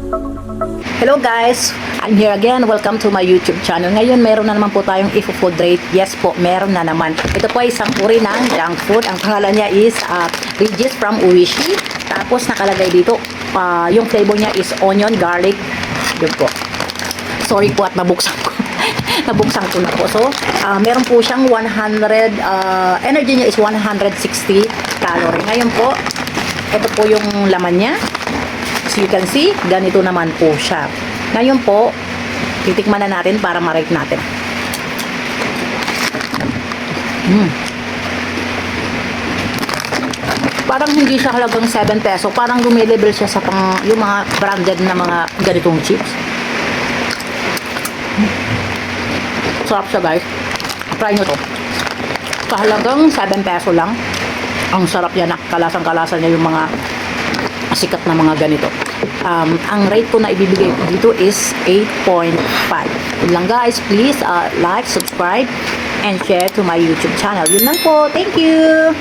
Hello guys, I'm here again. Welcome to my YouTube channel. Ngayon meron na naman po tayong food rate. Yes po, meron na naman. Ito po ay isang uri ng junk food. Ang pangalan niya is Regis from Uishi. Tapos nakalagay dito, yung flavor niya is onion, garlic. Yun po. Sorry po at nabuksan ko. Nabuksan ko na po. So, meron po siyang 100, energy niya is 160 calorie. Ngayon po, ito po yung laman niya. As you can see, ganito naman po siya. Ngayon po, titikman na natin para ma-rate natin. Parang hindi siya halagang 7 peso. Parang lumilevel siya sa yung mga branded na mga ganitong chips. Sarap siya guys. Try nyo to. Sa halagang 7 peso lang. Ang sarap niya na. Kalasang-kalasa niya yung mga sikat na mga ganito. Ang rate ko na ibibigay dito is 8.5. Yun lang guys. Please like, subscribe, and share to my YouTube channel. Yun lang po. Thank you!